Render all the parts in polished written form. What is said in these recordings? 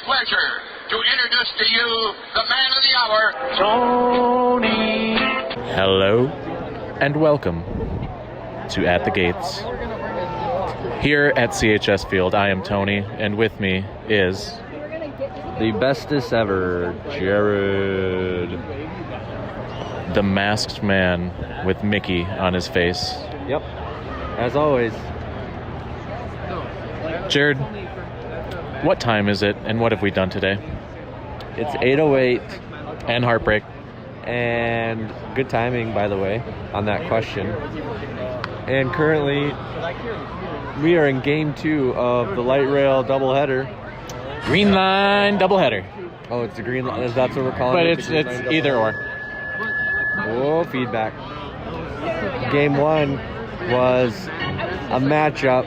pleasure to introduce to you the man of the hour, Tony. Hello and welcome to At the Gates. Here at CHS Field, I am Tony, and with me is The bestest ever, Jared. the masked man with Mickey on his face. Yep, as always. Jared, what time is it, and what have we done today? It's 8:08, And heartbreak. and good timing, by the way, on that question. And currently, we are in Game 2 of the light rail doubleheader. Green line doubleheader. Oh, it's a green line. That's what we're calling But it. it's the green line either doubleheader. or. Whoa, feedback. Game 1 was a matchup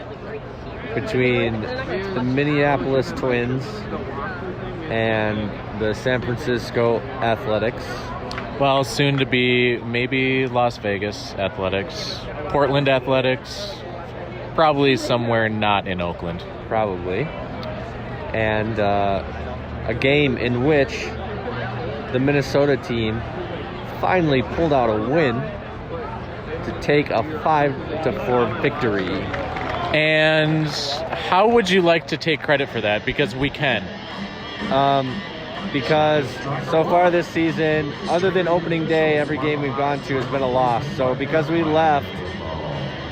between the Minneapolis Twins and the San Francisco Athletics. Well, soon to be maybe Las Vegas Athletics, Portland Athletics, probably somewhere not in Oakland. Probably. And a game in which the Minnesota team finally pulled out a win to take a 5-4 victory. And how would you like to take credit for that? Because we can. Because so far this season, other than opening day, every game we've gone to has been a loss. So because we left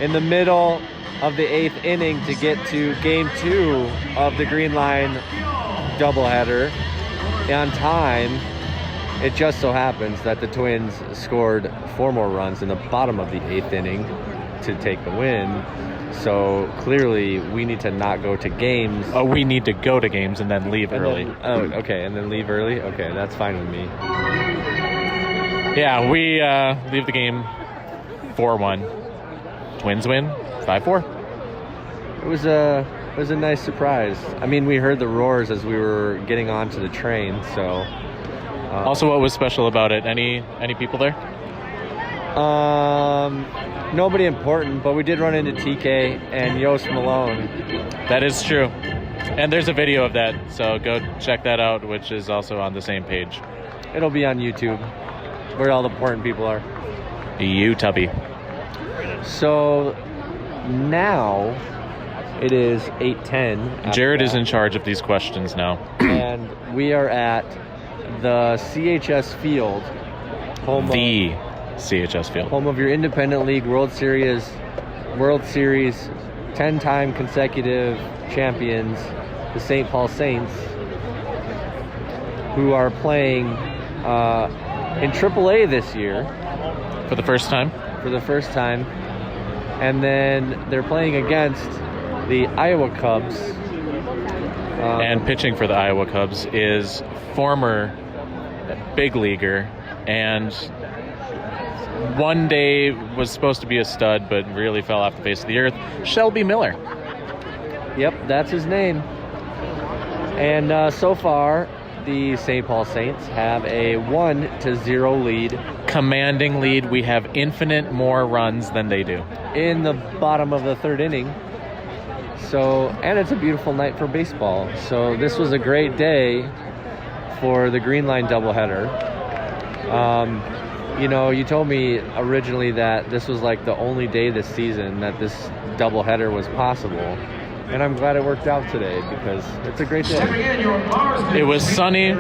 in the middle of the 8th inning to get to Game 2 of the Green Line doubleheader on time, it just so happens that the Twins scored 4 more runs in the bottom of the 8th inning to take the win. So clearly we need to not go to games. Oh, we need to go to games and then leave early. Okay, and then leave early? Okay, that's fine with me. Yeah, we leave the game 4-1. Twins win 5-4. It was a nice surprise. I mean, we heard the roars as we were getting onto the train, so... Also, what was special about it? Any people there? Nobody important, but we did run into TK and Yost Malone. That is true. And there's a video of that, so go check that out, which is also on the same page. It'll be on YouTube, where all the important people are. You tubby. So now it is 8:10. Jared is in charge of these questions now. And we are at the CHS Field, The CHS Field. home of your Independent League World Series 10-time consecutive champions, the St. Paul Saints, who are playing in AAA this year For the first time. And then they're playing against the Iowa Cubs. And pitching for the Iowa Cubs is former big leaguer and one day was supposed to be a stud but really fell off the face of the earth, Shelby Miller. Yep, that's his name. And so far, the St. Paul Saints have a 1-0 lead. Commanding lead. We have infinite more runs than they do. In the bottom of the 3rd inning. So, and it's a beautiful night for baseball. So this was a great day for the Green Line doubleheader. You know, you told me originally that this was like the only day this season that this doubleheader was possible. And I'm glad it worked out today because it's a great day. It was sunny,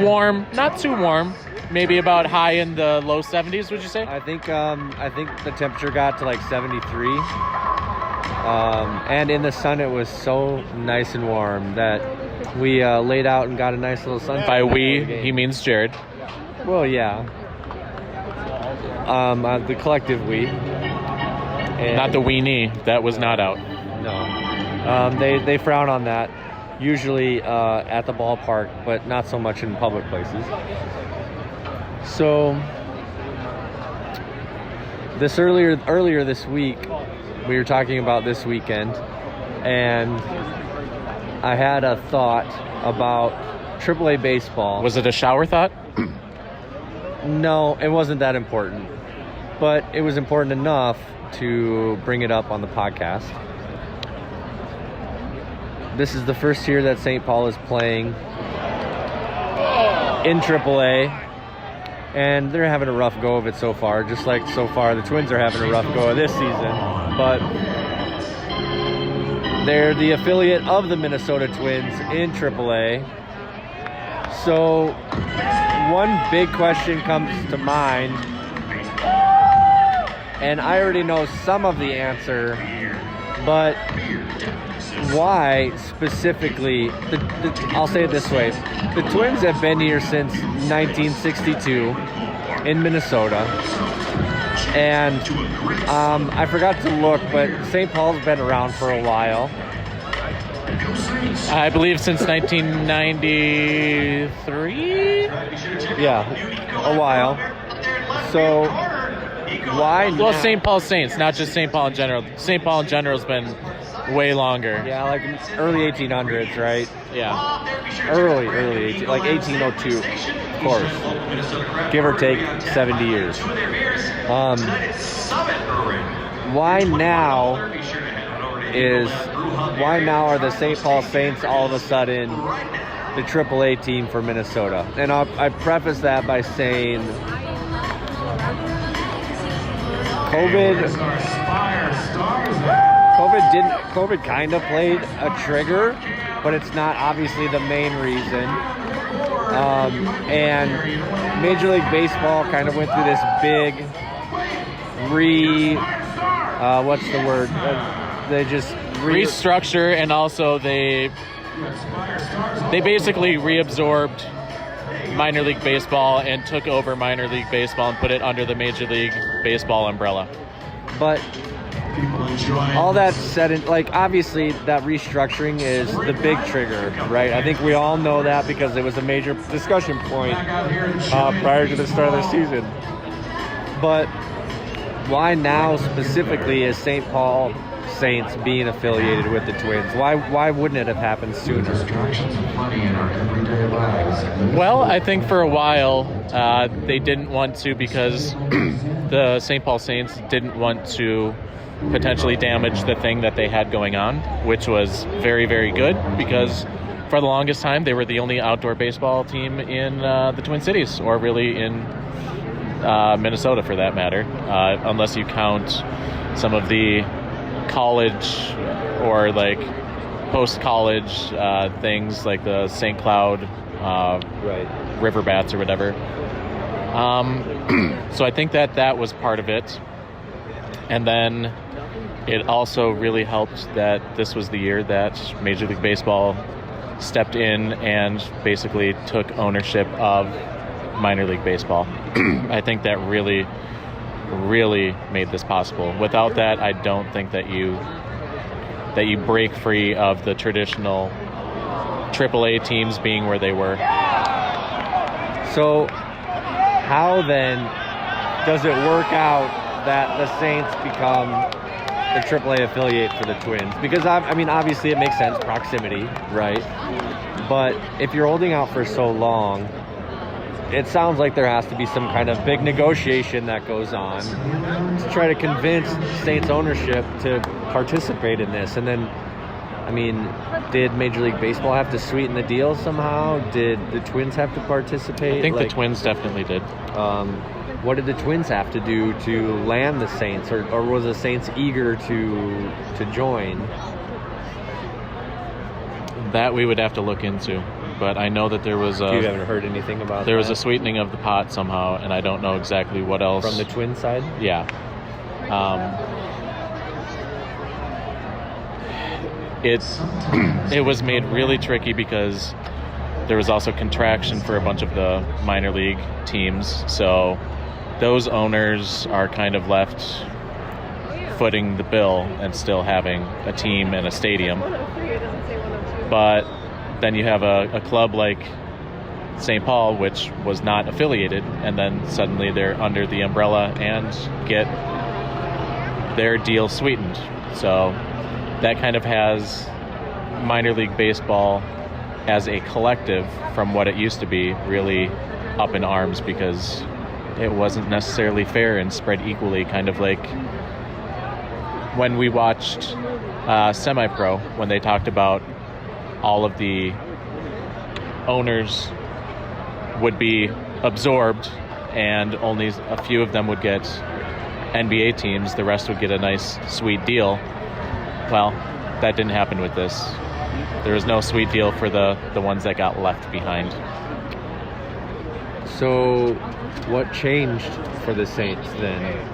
warm, not too warm, maybe about high in the low 70s, would you say? I think the temperature got to like 73. And in the sun it was so nice and warm that we laid out and got a nice little sun. By we, he means Jared. Well, yeah. The collective we. And Not the weenie. That was not out. No. They frown on that, usually at the ballpark, but not so much in public places. So, earlier this week, we were talking about this weekend, and I had a thought about AAA baseball. Was it a shower thought? No, it wasn't that important, but it was important enough to bring it up on the podcast. This is the first year that St. Paul is playing in AAA, and they're having a rough go of it so far, just like so far the Twins are having a rough go of this season. But they're the affiliate of the Minnesota Twins in AAA. So one big question comes to mind, and I already know some of the answer, but why specifically, I'll say it this way, the Twins have been here since 1962 in Minnesota, and I forgot to look, but St. Paul's been around for a while. I believe since 1993? Yeah, a while. So why Well, now? St. Paul Saints, not just St. Paul in general. St. Paul in general has been way longer. Yeah, like early 1800s, right? Yeah. Early 18, like 1802, of course. Give or take 70 years. Why now are the St. Paul Saints all of a sudden the AAA team for Minnesota? And I preface that by saying COVID kind of played a trigger, but it's not obviously the main reason. And Major League Baseball kind of went through this big what's the word? They just Restructure, and also they basically reabsorbed minor league baseball and took over minor league baseball and put it under the Major League Baseball umbrella. But all that said, like, obviously that restructuring is the big trigger, right? I think we all know that because it was a major discussion point prior to the start of the season. But why now specifically is St. Paul Saints being affiliated with the Twins? Why wouldn't it have happened sooner? Well, I think for a while they didn't want to, because the St. Paul Saints didn't want to potentially damage the thing that they had going on, which was very, very good, because for the longest time they were the only outdoor baseball team in the Twin Cities, or really in Minnesota for that matter, unless you count some of the college or like post-college things like the St. Cloud River Bats or whatever. So I think that was part of it. And then it also really helped that this was the year that Major League Baseball stepped in and basically took ownership of minor league baseball. I think that really, really made this possible. Without that, I don't think that you break free of the traditional AAA teams being where they were. So how then does it work out that the Saints become the AAA affiliate for the Twins? Because I mean, obviously it makes sense, proximity, right? But if you're holding out for so long, it sounds like there has to be some kind of big negotiation that goes on to try to convince Saints ownership to participate in this. And then, I mean, did Major League Baseball have to sweeten the deal somehow? Did the Twins have to participate? I think the Twins definitely did. What did the Twins have to do to land the Saints, or was the Saints eager to join? That we would have to look into. But I know that there was You haven't heard anything about there that? was a sweetening of the pot somehow, and I don't know exactly what else. From the Twin side? Yeah. It was made really tricky because there was also contraction for a bunch of the minor league teams. So those owners are kind of left footing the bill and still having a team and a stadium. But then you have a club like St. Paul, which was not affiliated, and then suddenly they're under the umbrella and get their deal sweetened. So that kind of has minor league baseball as a collective, from what it used to be, really up in arms, because it wasn't necessarily fair and spread equally, kind of like when we watched Semi-Pro, when they talked about all of the owners would be absorbed, and only a few of them would get NBA teams. The rest would get a nice, sweet deal. Well, that didn't happen with this. There was no sweet deal for the ones that got left behind. So, what changed for the Saints then?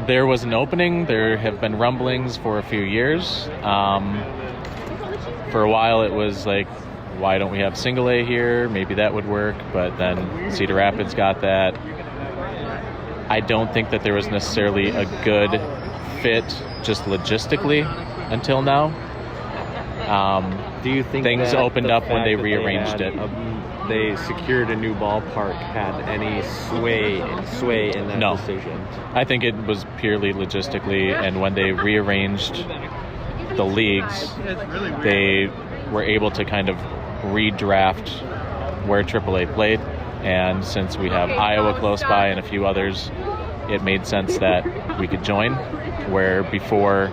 There was an opening. There have been rumblings for a few years. For a while, it was like, why don't we have single A here? Maybe that would work. But then Cedar Rapids got that. I don't think that there was necessarily a good fit just logistically until now. Do you think things that opened the up when fact they that rearranged had it? They secured a new ballpark had any sway in that No. decision? I think it was purely logistically, and when they rearranged the leagues, they were able to kind of redraft where AAA played. And since we have Iowa close by and a few others, it made sense that we could join, where before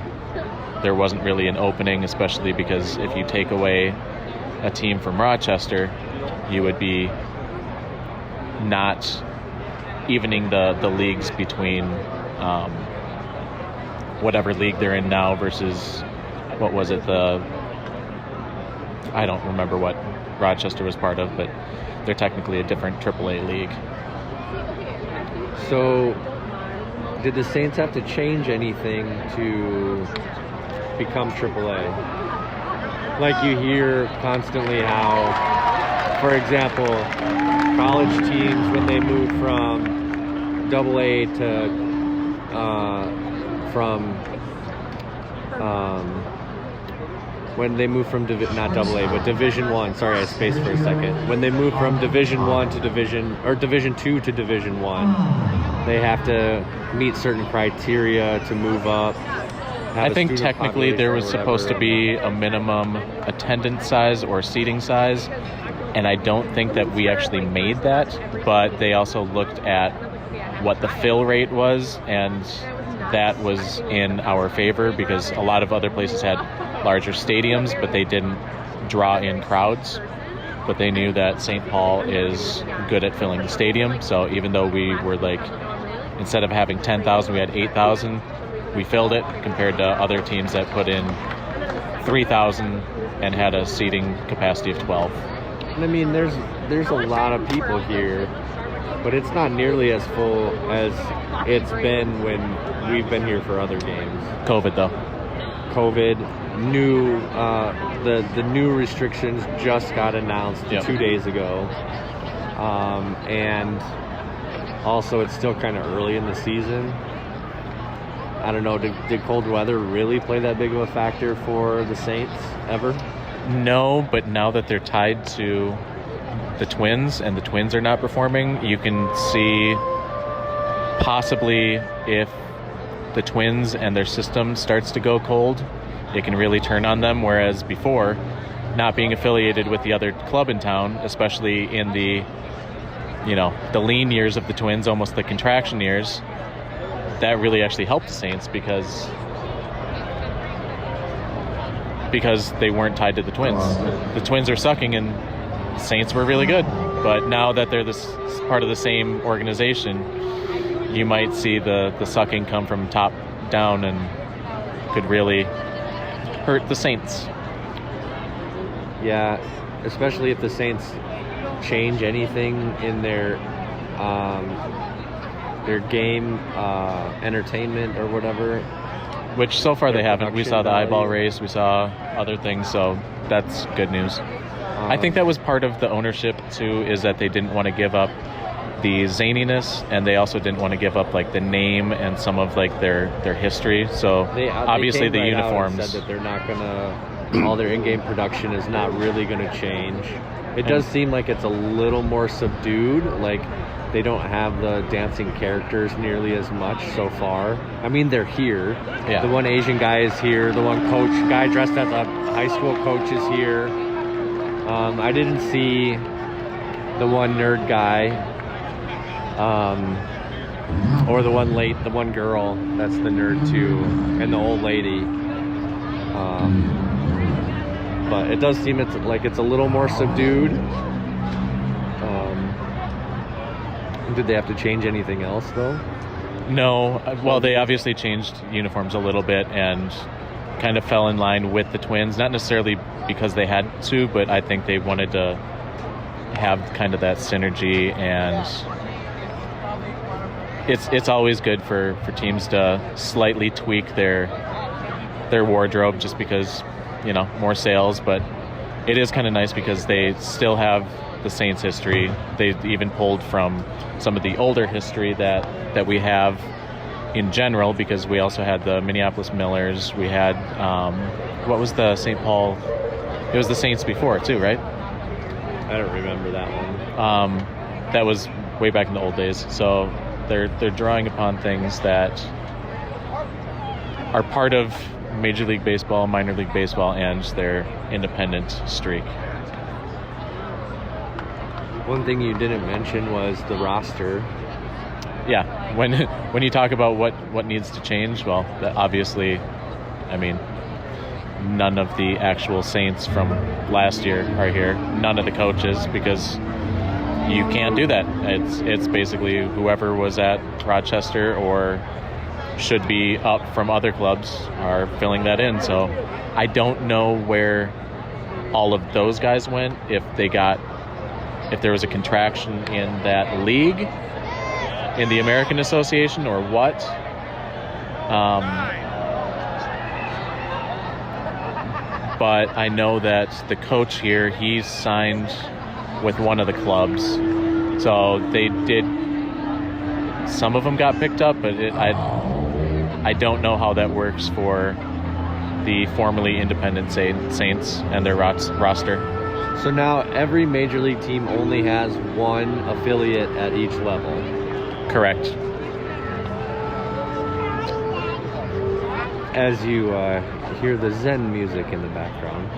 there wasn't really an opening, especially because if you take away a team from Rochester, you would be not evening the leagues between whatever league they're in now versus, what was it, I don't remember what Rochester was part of, but they're technically a different AAA league. So, did the Saints have to change anything to become AAA? Like you hear constantly how, for example, college teams, when they move from AA to when they move from not AA but Division 1. Sorry, I spaced for a second. When they move from Division 1 to Division 2 to Division 1, they have to meet certain criteria to move up. I think technically there was supposed to be a minimum attendance size or seating size, and I don't think that we actually made that, but they also looked at what the fill rate was, and that was in our favor because a lot of other places had larger stadiums, but they didn't draw in crowds. But they knew that St. Paul is good at filling the stadium, so even though we were like, instead of having 10,000, we had 8,000, we filled it compared to other teams that put in 3,000 and had a seating capacity of 12. I mean, there's a lot of people here, but it's not nearly as full as it's been when we've been here for other games. COVID, though. COVID, the new restrictions just got announced 2 days ago, and also it's still kind of early in the season. I don't know, did cold weather really play that big of a factor for the Saints ever? No, but now that they're tied to the Twins and the Twins are not performing, you can see possibly if the Twins and their system starts to go cold, it can really turn on them, whereas before, not being affiliated with the other club in town, especially in the lean years of the Twins, almost the contraction years, that really actually helped the Saints because they weren't tied to the Twins. The Twins are sucking and the Saints were really good. But now that they're this part of the same organization, you might see the sucking come from top down and could really hurt the Saints. Yeah, especially if the Saints change anything in their game entertainment or whatever. Which so far they haven't. We saw the eyeball race, we saw other things, so that's good news. I think that was part of the ownership too, is that they didn't want to give up the zaniness, and they also didn't want to give up like the name and some of like their history. So obviously the uniforms said that they're not gonna, all their in-game production is not really gonna change. It does seem like it's a little more subdued, like they don't have the dancing characters nearly as much so far. I mean, they're here. Yeah. The one Asian guy is here. The one guy dressed as a high school coach is here. I didn't see the one nerd guy, or the one girl that's the nerd too, and the old lady. But it does seem it's a little more subdued. Did they have to change anything else, though? No. Well, they obviously changed uniforms a little bit and kind of fell in line with the Twins. Not necessarily because they had to, but I think they wanted to have kind of that synergy, and it's always good for teams to slightly tweak their wardrobe just because, more sales, but it is kind of nice because they still have the Saints history. They even pulled from some of the older history that we have in general, because we also had the Minneapolis Millers. We had, what was the St. Paul? It was the Saints before too, right? I don't remember that one. That was way back in the old days. So they're drawing upon things that are part of Major League Baseball, Minor League Baseball, and their independent streak. One thing you didn't mention was the roster. Yeah, when you talk about what needs to change, well, obviously, I mean, none of the actual Saints from last year are here. None of the coaches, because you can't do that. It's basically whoever was at Rochester or should be up from other clubs are filling that in. So I don't know where all of those guys went, if there was a contraction in that league, in the American Association, or what. But I know that the coach here, he's signed with one of the clubs. So they did, some of them got picked up, but I don't know how that works for the formerly independent Saints and their roster. So now every major league team only has one affiliate at each level. Correct. As you hear the Zen music in the background.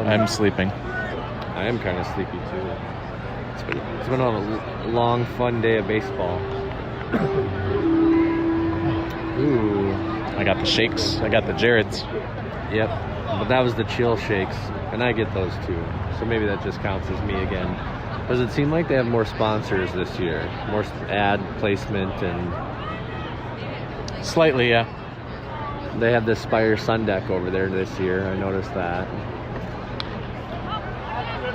I'm sleeping. I am kind of sleepy too. It's been a long, fun day of baseball. Ooh. I got the shakes. I got the Jareds. Yep. But that was the chill shakes, and I get those too. So maybe that just counts as me again. Does it seem like they have more sponsors this year? More ad placement and... Slightly, yeah. They have the Spire Sun Deck over there this year. I noticed that.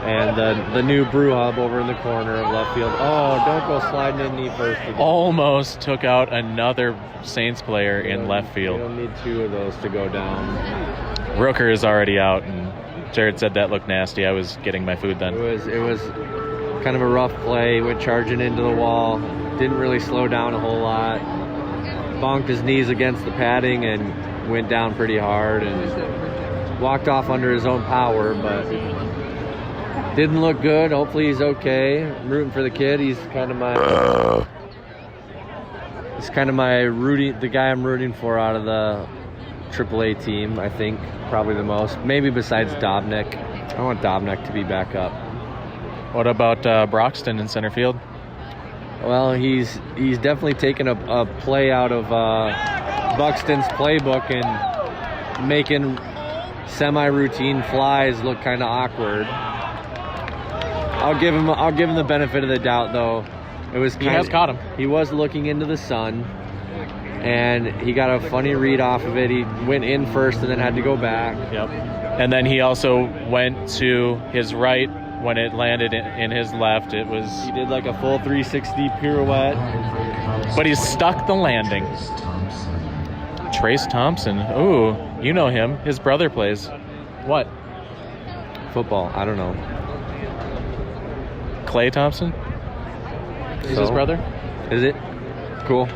And the new brew hub over in the corner of left field. Oh, don't go sliding in knee first again. Almost took out another Saints player in left field. You don't need two of those to go down. Rooker is already out, and Jared said that looked nasty. I was getting my food then. It was kind of a rough play. Went charging into the wall. Didn't really slow down a whole lot. Bonked his knees against the padding and went down pretty hard and walked off under his own power, but didn't look good. Hopefully he's okay. I'm rooting for the kid. He's kind of the guy I'm rooting for out of the AAA team, I think, probably the most. Maybe besides Dobnik. I want Dobnik to be back up. What about Broxton in center field? Well, he's definitely taken a play out of Buxton's playbook and making semi-routine flies look kind of awkward. I'll give him the benefit of the doubt, though. He has caught him. He was looking into the sun, and he got a funny read off of it. He went in first and then had to go back. Yep. And then he also went to his right when it landed in his left. He did like a full 360 pirouette. But he stuck the landing. Trace Thompson. Ooh, you know him. His brother plays. What? Football. I don't know. Clay Thompson? He's his brother? Is it? Cool.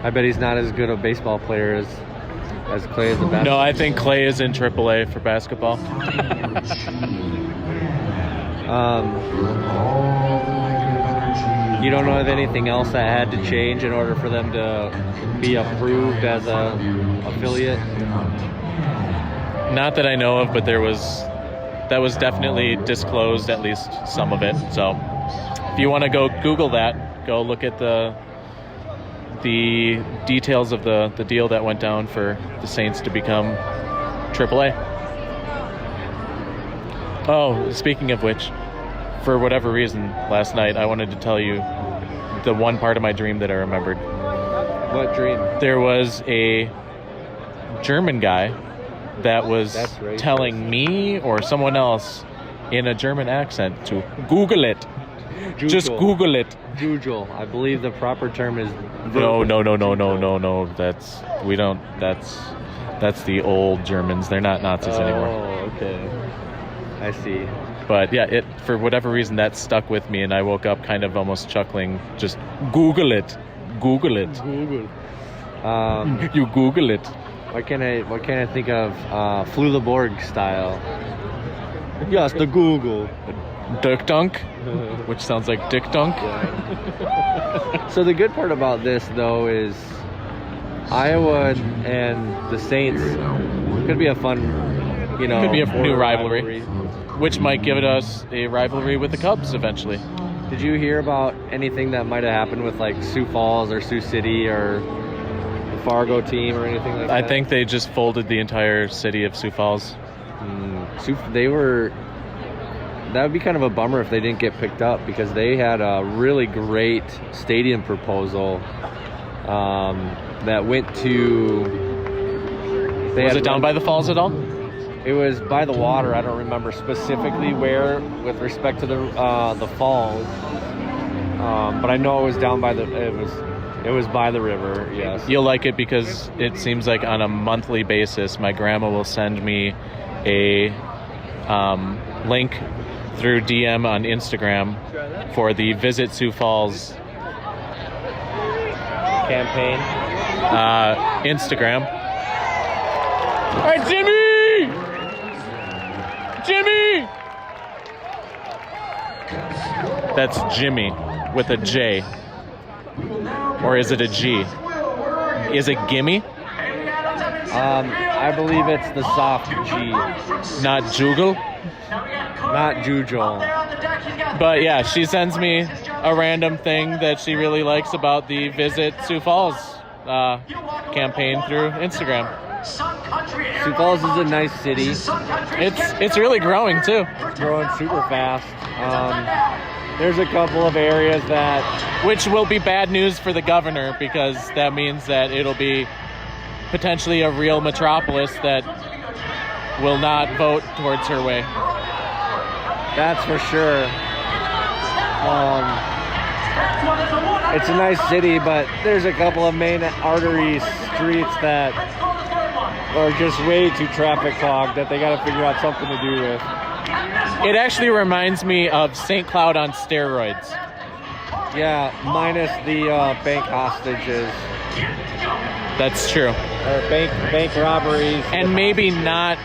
I bet he's not as good a baseball player as Clay is a basketball. No, I think Clay is in AAA for basketball. You don't know of anything else that had to change in order for them to be approved as a affiliate? Not that I know of, but that was definitely disclosed, at least some of it. So if you want to go Google that, go look at the details of the deal that went down for the Saints to become AAA. Oh, speaking of which, for whatever reason, last night I wanted to tell you the one part of my dream that I remembered. What dream? There was a German guy that was telling me or someone else in a German accent to Google it. Jujul. Just Google it. Jujul. I believe the proper term is... No. That's the old Germans. They're not Nazis anymore. Oh, okay. I see. But yeah, for whatever reason, that stuck with me, and I woke up kind of almost chuckling. Just Google it. Google it. Google. You Google it. What can I think of? Fluleborg style. Yes, the Google. Dirk Dunk, which sounds like Dick Dunk. Yeah. So the good part about this, though, is Iowa and the Saints could be a fun, could be a new rivalry, which might give us a rivalry with the Cubs eventually. Did you hear about anything that might have happened with like Sioux Falls or Sioux City or the Fargo team or anything like that? I think they just folded the entire city of Sioux Falls. That would be kind of a bummer if they didn't get picked up, because they had a really great stadium proposal that went to... Was it down by the falls at all? It was by the water. I don't remember specifically where with respect to the falls, but I know it was down by it was by the river. Yes. You'll like it because it seems like on a monthly basis, my grandma will send me a link through DM on Instagram for the Visit Sioux Falls campaign. Instagram. All right, Jimmy! That's Jimmy with a J. Or is it a G? Is it gimme? I believe it's the soft G. Not Juggle? Not Jujol. But yeah, she sends me a random thing that she really likes about the Visit Sioux Falls campaign through Instagram. Sioux Falls is a nice city. It's really growing too. It's growing super fast. There's a couple of areas which will be bad news for the governor, because that means that it'll be potentially a real metropolis that will not vote towards her way. That's for sure. It's a nice city, but there's a couple of main artery streets that are just way too traffic clogged that they got to figure out something to do with. It actually reminds me of St. Cloud on steroids. Yeah, minus the bank hostages. That's true. Or bank robberies. And maybe not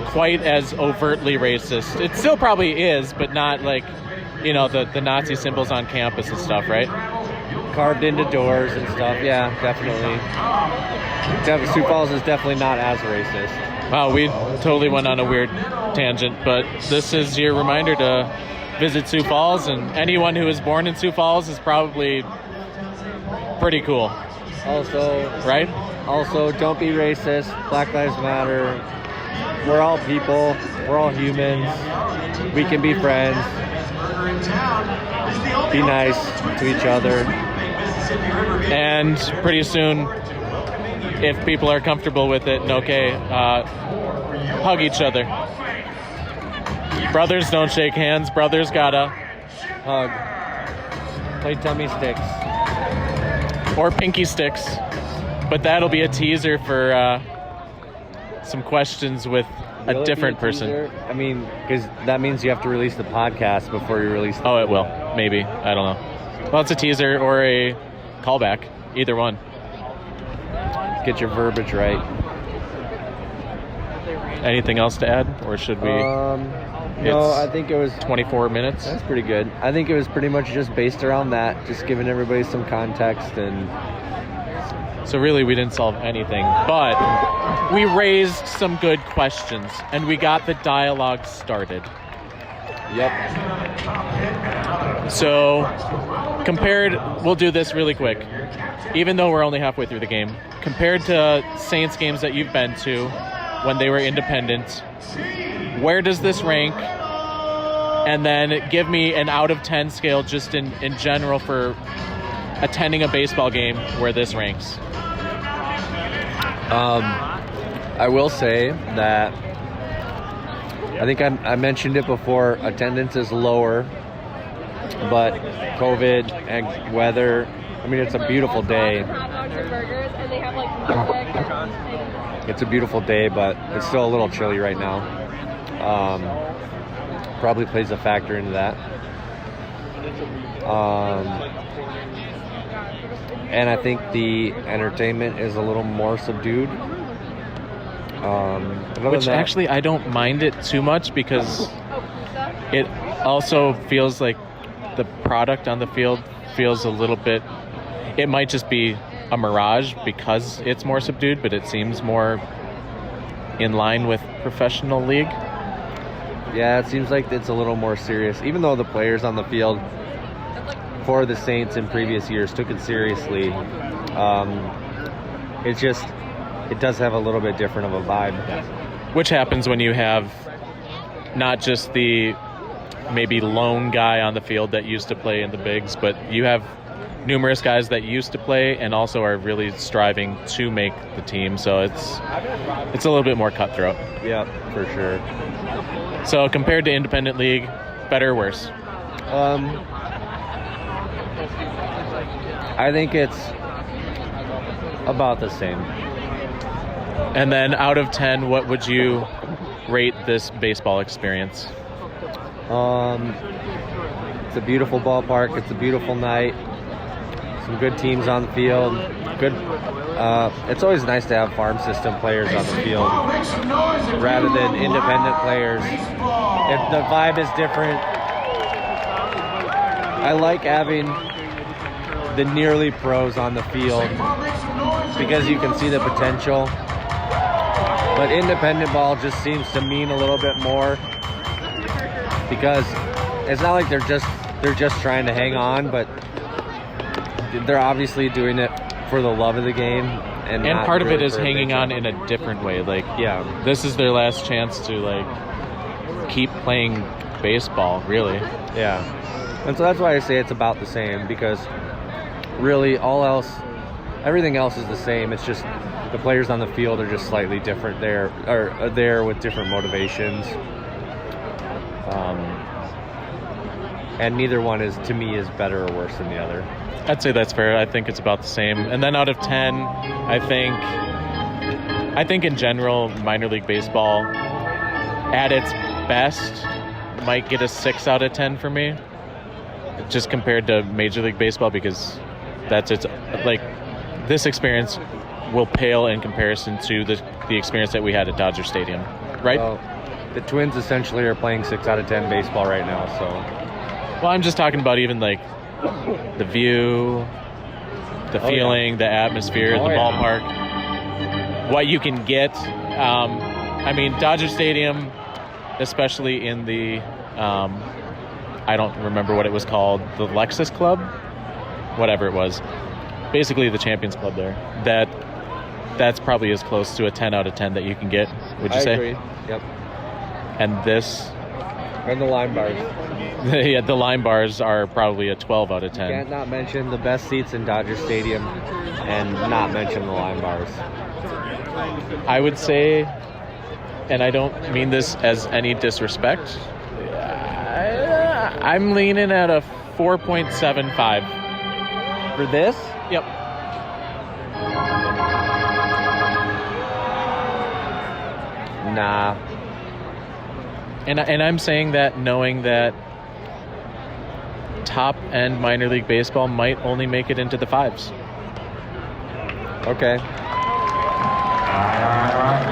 quite as overtly racist. It still probably is, but not like, the Nazi symbols on campus and stuff, right? Carved into doors and stuff. Yeah, definitely. Sioux Falls is definitely not as racist. Wow, we totally went on a weird tangent, but this is your reminder to visit Sioux Falls, and anyone who is born in Sioux Falls is probably pretty cool. Also, don't be racist. Black Lives Matter. We're all people. We're all humans. We can be friends. Be nice to each other. And pretty soon, if people are comfortable with it and okay, hug each other. Brothers don't shake hands. Brothers gotta hug. Play tummy sticks. Or pinky sticks. But that'll be a teaser for some questions with a different person. I mean, because that means you have to release the podcast before you release the it will. Maybe. I don't know. Well, it's a teaser or a callback. Either one. Get your verbiage right. Anything else to add? Or should we... No, I think it was 24 minutes. That's pretty good. I think it was pretty much just based around that, just giving everybody some context. And so really we didn't solve anything, but we raised some good questions and we got the dialogue started. Yep. So we'll do this really quick, even though we're only halfway through the game. Compared to Saints games that you've been to when they were independent, where does this rank And then give me an out of 10 scale just in general for attending a baseball game where this ranks. I will say that I think I mentioned it before, attendance is lower, but COVID and weather, I mean, it's a beautiful day. It's a beautiful day, but it's still a little chilly right now. Probably plays a factor into that. And I think the entertainment is a little more subdued. Which actually, I don't mind it too much because it also feels like the product on the field feels a little bit, it might just be a mirage because it's more subdued, but it seems more in line with professional league. Yeah, it seems like it's a little more serious, even though the players on the field for the Saints in previous years took it seriously. It does have a little bit different of a vibe. Which happens when you have not just the maybe lone guy on the field that used to play in the bigs, but you have numerous guys that used to play and also are really striving to make the team. So it's a little bit more cutthroat. Yeah, for sure. So compared to independent league, better or worse? I think it's about the same. And then out of 10, what would you rate this baseball experience? It's a beautiful ballpark. It's a beautiful night. Some good teams on the field. Good. It's always nice to have farm system players on the field rather than independent players. If the vibe is different, I like having the nearly pros on the field because you can see the potential. But independent ball just seems to mean a little bit more because it's not like they're just trying to hang on, but they're obviously doing it for the love of the game. And part of it is hanging on in a different way. Like, yeah, this is their last chance to like keep playing baseball, really. Yeah. And so that's why I say it's about the same, because really everything else is the same. It's just the players on the field are just slightly different there, or are there with different motivations. And neither one to me is better or worse than the other. I'd say that's fair. I think it's about the same. And then out of 10, I think in general, minor league baseball at its best might get a 6 out of 10 for me, just compared to Major League Baseball, because this experience will pale in comparison to the experience that we had at Dodger Stadium, right? Well, the Twins essentially are playing 6 out of 10 baseball right now, so. Well, I'm just talking about even like the view, the feeling, the atmosphere, the ballpark, what you can get. I mean, Dodger Stadium, especially in the, I don't remember what it was called, the Lexus Club, whatever it was, basically the Champions Club there. That's probably as close to a 10 out of 10 that you can get, would you say? I agree, yep. And this? And the line bars. Yeah, the line bars are probably a 12 out of 10. You can't not mention the best seats in Dodger Stadium and not mention the line bars. I would say, and I don't mean this as any disrespect, I'm leaning at a 4.75. For this? Yep. Nah. And I'm saying that knowing that top-end minor league baseball might only make it into the 5s. Okay.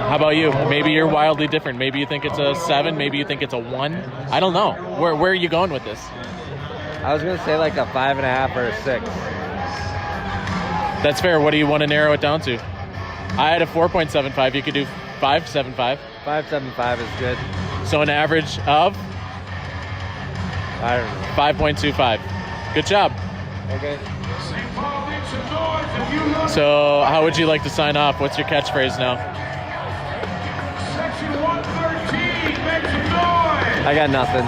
How about you? Maybe you're wildly different. Maybe you think it's a 7. Maybe you think it's a 1. I don't know. Where are you going with this? I was going to say like a 5.5 or a 6. That's fair. What do you want to narrow it down to? I had a 4.75. You could do 5.75. 5.75 is good. So an average of? I don't know. 5.25. Good job. Okay. So how would you like to sign off? What's your catchphrase now? I got nothing.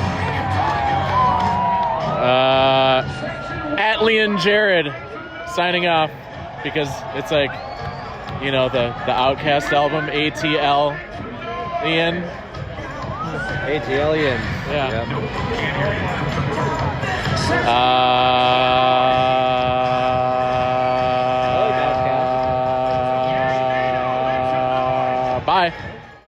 Atlian Jared signing off because it's like, you know, the Outcast album, ATL Ian. ATLians. Yeah. Yep.